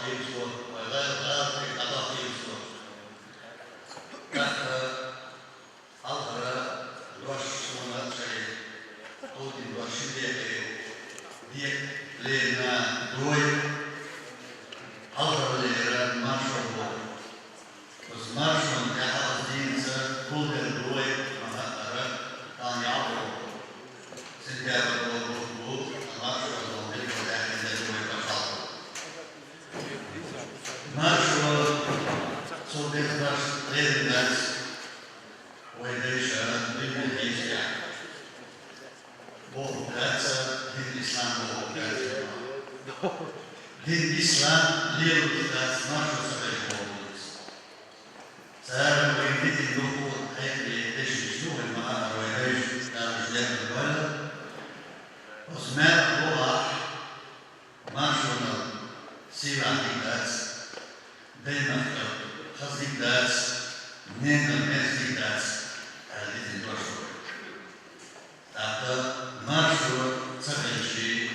يسوع وغير في قضاء يسوع. Alhara luas semua saya tahu di luar sini dia lena doi alhara lera marshal bos marshal kah din se kulder doi mahara tanya apa sejak bu marshal doi dah ada doi pasal marshal so das lena وليس بالملكية وهذا دين الإسلام وهذا دين الإسلام ليرتبط مع شخصية القومية. سأل ويدي النقود حيث يشتغل المعامل ويعيش كرجال البلد وسمع الله ما شغل سيرة الناس دين خصدي الناس من الناس الناس هذه المشروع. هذا مشروع سبعين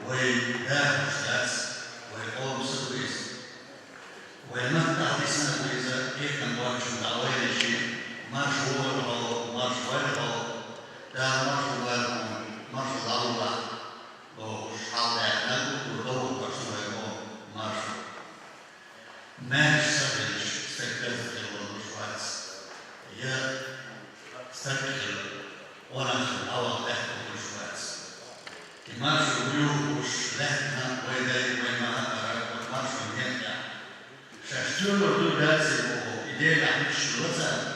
ويدافع الناس ويقوم سويس ويمتع بسنة إذا كيف نواجه دعوة شيء مشروع ده مشروع الله وحاول يعمله ودور مشروع ما سبعين استكتب هي استكتب ونحن أول أحكم الشوات المارش اليوش لحنا ويداي ويما المارش اليمنع شاشتون ردو داتي وإيدي لحنش الوزن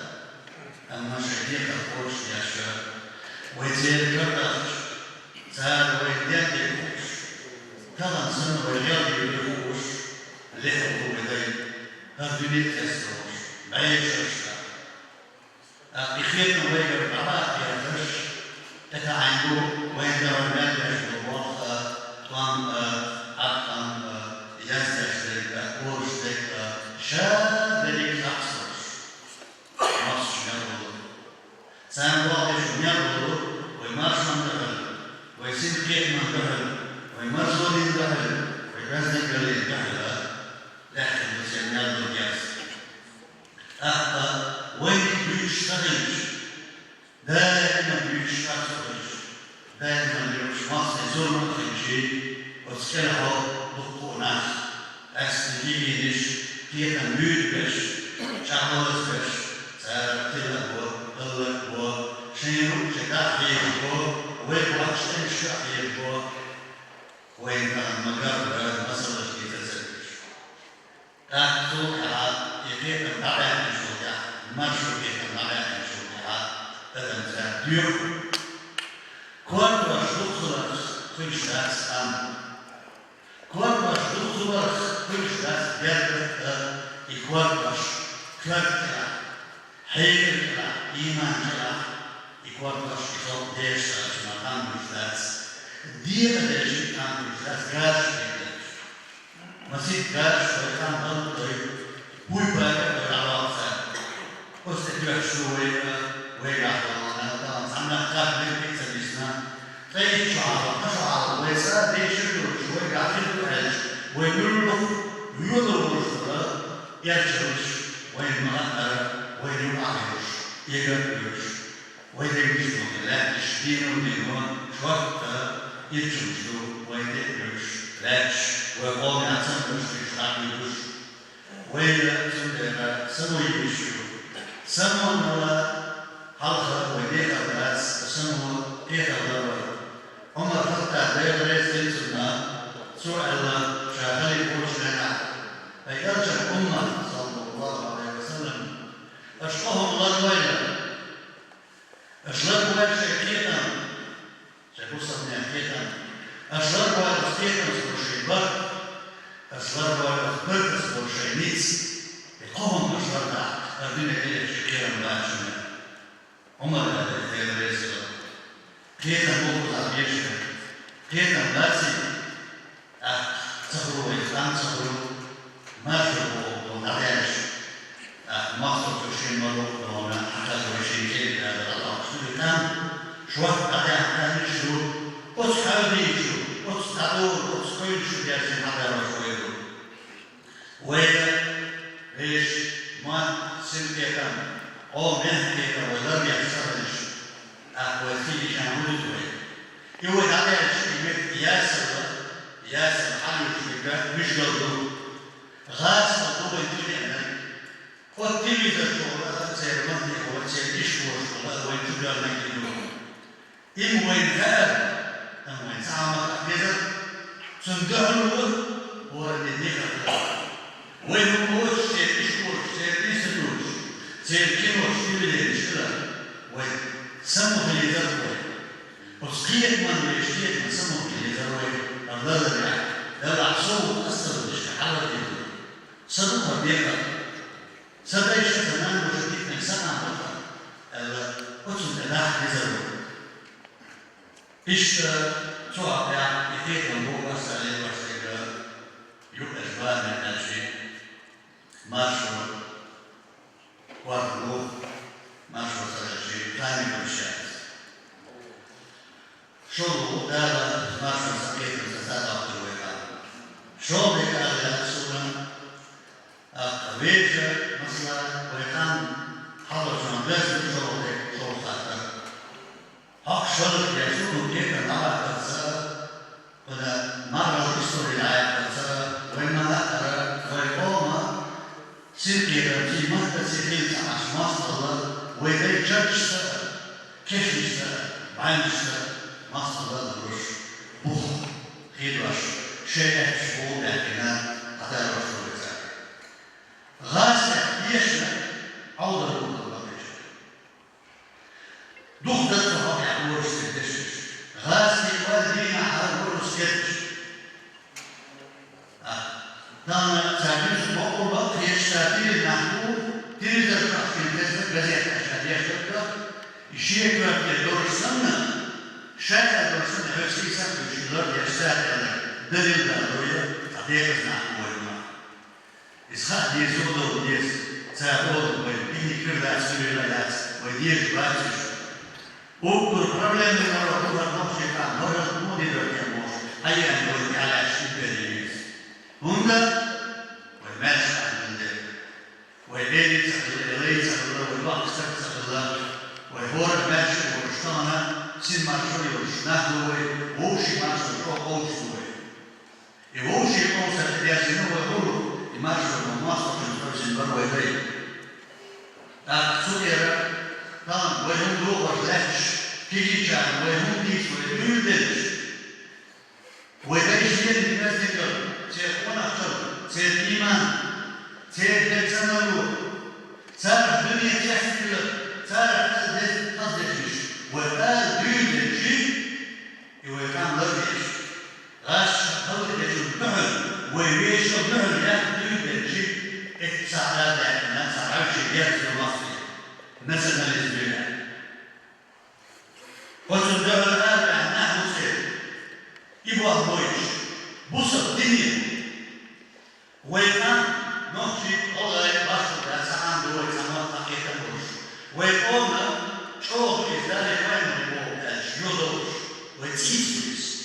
أما شديد الخوش ياشا ويدي كردش سهل ويدي الخوش كلام سنة ويغير الخوش لحظه ويداي هردوني تسروش بعيش أشتا إخيتنا ويجب العراق يا فش تتعينوا ويجب المال يجب الوقت طوام أقام يزدج ورشدك شاب لك أحسن مصر يقول سام واقف يقول ويمارش من دخل ويسيب كيف من دخل ويمارش من دخل ويبزنك اللي دخل لكن بس يقول ياس أخطأ وين بيشتغلش دائما بيشتغلش دائما بيشتغلش زور ما تمشي وتسكره دقونات أستجيبينش كيف نميدش شعبوزش سأرتله هو شنو شكاحيه ويبغى شكاحيه وين المجرد مثلا يتزوج تاخذ على يديك الطبيعة الشجاع مشروعية الطبيعة الشجاع هذا ديو كل مشروع كل شخص أم كل مشروع كل شخص يبدأ يكون كذا حيل إيمان كذا يكون مشروع ديش مكان مشتاس دي اللي كان مشتاس كاش مسيح كاش وكان ضد ويبقى العواصف واستدعى شوية ويعطونا عمنا خاف من بيتزا بيسنا تلاقي شعار ويسا بيشدوا شوية يعطيهم عيش ويقولوا يرجعوش وين مغنر وين يعطيوش يقبلوش وين يجيشوا لا تشدينوا لينون شوكتا يتشوشوا وين يقبلوش لاش ويقوم يعطيوش يشتغلوش ويلا سندنا سموي بيشو سمو نلا حلقة ويديك الناس سمو كيف الضرر عمر فتح دايرة سيدنا سؤال شاغلي بوش لنا أي أرجع أمة صلى الله عليه وسلم أشقهم الله ويلا أشلقوا شكينا شكوصة نحكينا أشلقوا شكينا سبوشي بر أصغر بركز بورشينيتس يقوم أصغر أردنا كده شكيرا ملاشنا عمر هذا الثير ريسلا كيدا موقع بيشنا كيدا ملاسي تخرو إخوان تخرو ما شربوا ونعيش مصر تشين مروك ونا حتى تشين كيدا هذا الله شو كان شوف بعدها شو أصحابي شو أصحابور أصحابي شو جالسين هذا وشويرو وإذا إيش ما سنتيكا أو مهتيكا ولا بيحصلش أقوى كان ولد يقول هذا الشيء ياسر حلو شبكة مش قلبه غاز مطلوب الدنيا وكل الشغل سير مهني هو سير يشكر الشغل ويجب أن يجيبه إن وين فعل أم وين تعمل أكثر سندعه هو الذي وين هو سير يشكر سير يسلوش سير كيموش يبدأ يشتغل وين سمو في الإدارة وسقيت من يشتغل من سمو في الإدارة النظر يعني لو العصور أثر بالاشتحالة دي صدقها بيقرأ صدق الشيطان وشديد من سنة مرة قلت لا نزلوا إيش سواء يعني يتيت الموضوع بس عليه بس يبقى شباب من الشيء ماشوا وارجو ماشوا صار الشيء ثاني من الشيء شو دار ماشوا سكيت الزاد أقوى شو بيقال سورة أقوى مثلا ويكان حضر جنباز شو خاطر حق شرط يسوع كيف نرى كذا ولا مرة الإسطورة العائلة كذا وإنما ذكر ويقوم سيركي في مهد سيركي عش مصر ويدي جدش كيف يشتغل بعين يشتغل مصر الرش بوخ خير شيء شبوه لكنها قدر رسول الله غاسة يشمل عوض الوضع دخلت الرابع ورس الدشش غاسة والدين على ورس كدش دانا تعبير مقربة في الشتاتين المحبوب تنزل تحكي الكذب جزيئة أشهد يشتغل يشيك وقت دور السنة شاكا دور السنة هرسي سنة يشتغل يشتغل دليل داروية حديث نحن إسحاق يزود وديس سأقول ويبني كذا أسمي الناس ويدير باتش وكل problem من الركوب المشي كان مرة مودي درجة مش أي أنوي على شيء بديس هنا والماشي عند ويبني سأقول سأقول والوقت سأقول ويهور الماشي ورشتنا سين ماشي ورشناه ووشي ماشي ووشي ووشي قوسة ياسين ويقول ماشي ومواصل في بروا يبين. سوريا طبعا وهم لغة لهش تيجي كان وهم ديس وهم ديش. ويبين شيء الناس يقول سيكون أكثر سيد إيمان سيد بيتسمعوا صار الدنيا تحسب صار تصدقش وقال دين شيء يوقع لغش غاش خلق يشبهه ويبيش الظهر ياخذ الشيء السعادة الناس عايش ياخذ المصري مثلا الإسبوعية وصدق هذا عنه مسير يبغى بويش بوس الدنيا ويفهم نحشي الله يباشر ساعان دوي ساعات حقيقة بوش ويقوم شوف إزاي وين يبغى يوضوش وتيسوس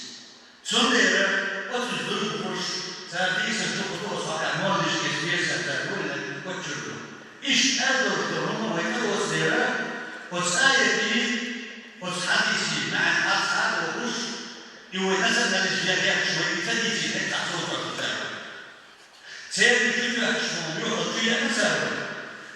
صدق وتصدق بوش ساديس الدكتور صحيح مالش كثير ستقول وتشرب إيش أقدر تروم ويكون وسيرة وسآيتي وسحديثي مع الأصحاب ووش يوزن الإشياء شوي تديسي تحصل وتشرب سيد الفكرة شو يوضع فيها مسافة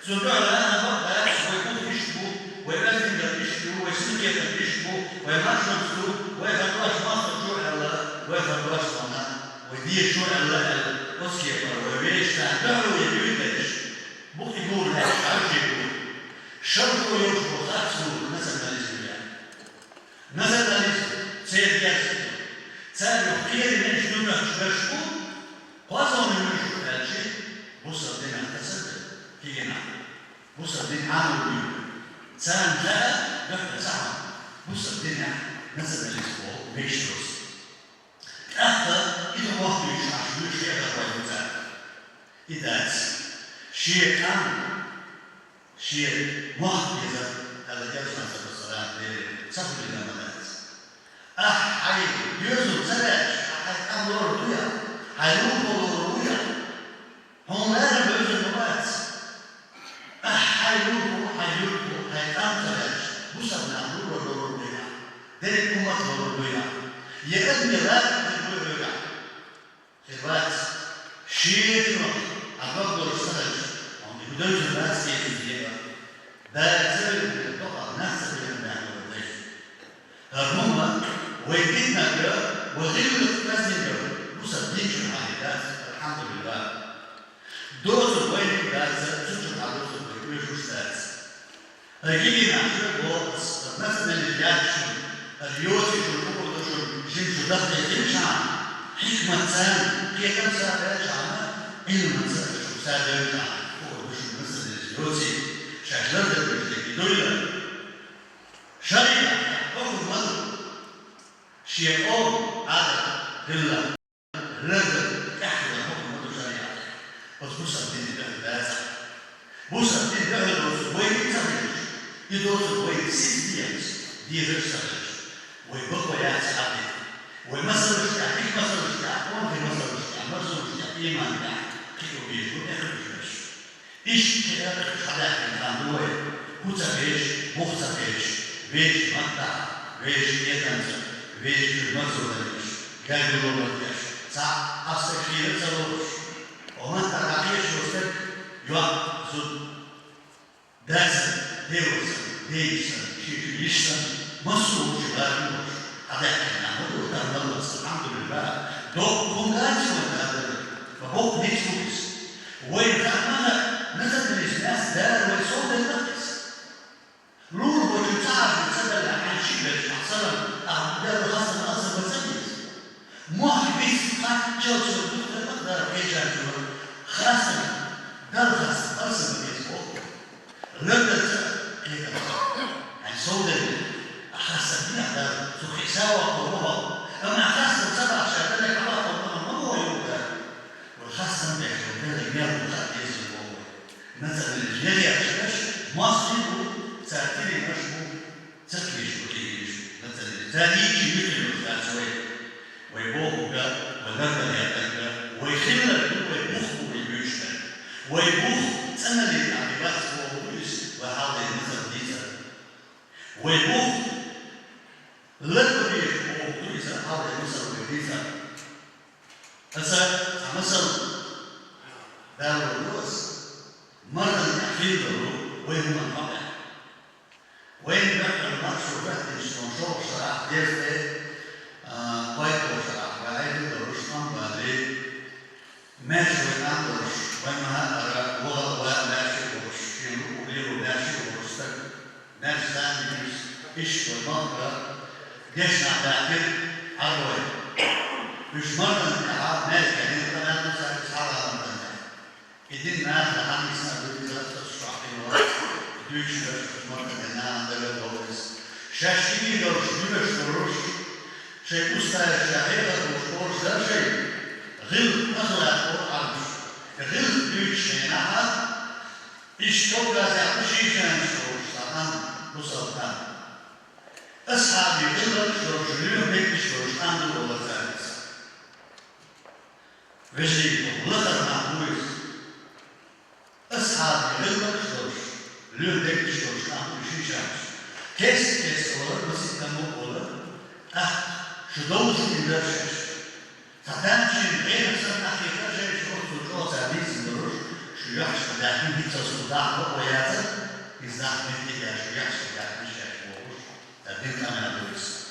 زوجة أنا ما بس ويكون يشبه ويلازم يشبه ويسمي يشبه ويمشي يشبه ويفرش مصر شو الله ويفرش مصر ودي شو الله الأسكير ويبيش تعبه ويبيش بقي يقول لا عارف يقول شرط ويشبه خاصه مثلا الإسلام مثلا الإسلام سيد ياسر سأل خير من شنو نشبه قصوا من نشوف هالشيء بصر دين احتسب فينا بصر دين عامل بيه سأل جاء دفع ساعة بصر دين نزل الأسبوع بيشترس أخذ إذا واحد يشعر شو شيء أخذ إذا شيء كان شيء واحد إذا هذا جالس مثل الصلاة سافر إلى مدارس حي يوزن سلاش حي أمر رؤيا حيروح رؤيا هم مطلوب الويا يقدم لا الويا خبرات شيء أقدر أشتغل بدون خبرات سياسية ده سبب الطاقة نفس اللي بنعمله ده هم ويجدنا كده وغير التزم مصدقين في الحقيقات الحمد لله دوز وين ده تشوف على دوز ويجوش ده هيجي نعمل بوكس مثلا الرياكشن الريوتي شو شو شو دخل يمشان حكمة سام كي كم ساعة يرجعنا علم شو ساعة يرجع هو شو مثلا الريوتي شكله ده بيدل شريعة أو مدر شيء أو هذا دلة رجل يحكي عن مدر شريعة بس مصدقين ده مصدقين ده وين يتعمل يدرس وين 6 years دي ريسيرش ويبقى يعتقد ومثل الشيء مثل الشيء وين في مثل الشيء مثل الشيء إيمان ده كيف بيجوا يخرجوش إيش كده حدا كان هو كتبش مختبش بيش مقطع بيش يتنزل بيش المزودش كانوا لوش صح أستخير تلوش وما تراقيش وستك يوم دازن ديوسن ديشن شيشن مصروف شغالوش هذا احنا نقول الله الحمد لله دو كونغاز ولا فبوك نيتوس وين كمان نزل الناس دار وصوت النقص رول وتعرف تسبب عن شيء حصل دار خاصة أصلا وسبب محبس قد جوز تقدر إيجاد خاصة دار خاصة أصلا بيسبوك لذة عن صوت أخذت من هذا سخيساوة قربها أما أخذت 7 شهادات لك على قربها ما هو يوجد والخاصة من يحبون يمير مخدس الوضع مثلا الجيري أشبش مصري سأتري مشبه تكليش وكيش مثلا الثاني يجي مثل شوي ويبوه بقى ولما يأتك ويخلى الكل ويبوخ ويبوشنا ويبوخ سنة للعباد وهذا المثل ديزا ويبوخ لكبير وقويزا هذا المثل ديزا هسا مثل دار الروس مرة يحفيد وين منطقة وين بقى المرشو بقى نشوف شرح ديزا قايدو شرح وعيد دروش نمبالي ماشي وين عندوش وين ما وغا ماشي ناس ثاني إيش والمنطقة جيشنا داخل عروي مش مرة نتعب ناس يعني كمان نسأل أصحابها منطقة إذن ناس لحد يسألوا 3 شهور دوش مرة كنا عندنا دورس شاشيني دورش دوش دورش شيء أستاذ شهيرة دورش ده شيء غير أخلاق وعرش غير دوش هنا إيش توقع زي شيء جانش مصابان أصحابي غلط شرجليهم هيك شرج عنده والله ثالث وجهي غلط معقوس أصحابي غلط شرجليهم هيك شرج عنده شيء جانش كيس أولاد بس يتمو أولاد شو دوش يدرشش فتنشي غير سنة حقيقة شيء شو تجوا تعبيز ندرش شو يحش داخل هيك تصدق وياتر يزحمت لي شو يحصل يعني مش هيحوش تبين أنا أدرس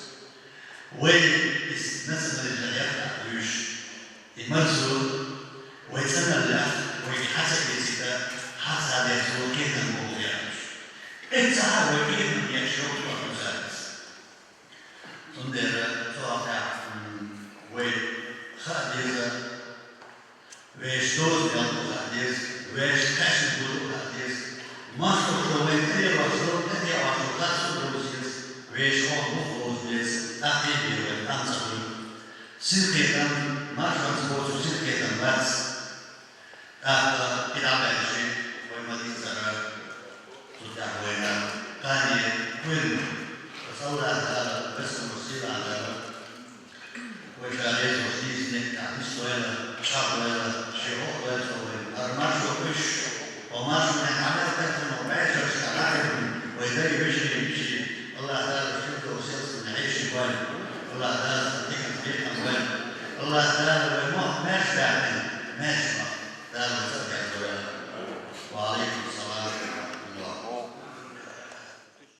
ويسنسب الجريات أقولش يمرزوا ويسمى الله ويحسب الكتاب حسب يسوع كيف الموضوع إنسان وكيف يشوف ومزاج صندر صافع وخاديزة ويشتوز يلقوا خاديز ويشتشف بلو خاديز مصر شويتي رسول تتي عشوقات سلوسيس ويشوق مخوزيس أقيبي والأنصر سلكيتا ما ترانسبورت سلكيتا بس إلى بلجي ومدينة تدعونا كان كل تصور هذا بس مصير على وجاري وسيس نتعدي سؤال شغله شيء ولا سؤال أرماش وكش وماش من عمل كتر وبعشر ساعات ويدري بيجي الله تعالى شوفه وسيس نعيش vagy. Allah تعالى صديق صديقا بل الله تعالى ويموت ماشي بعدين ماشي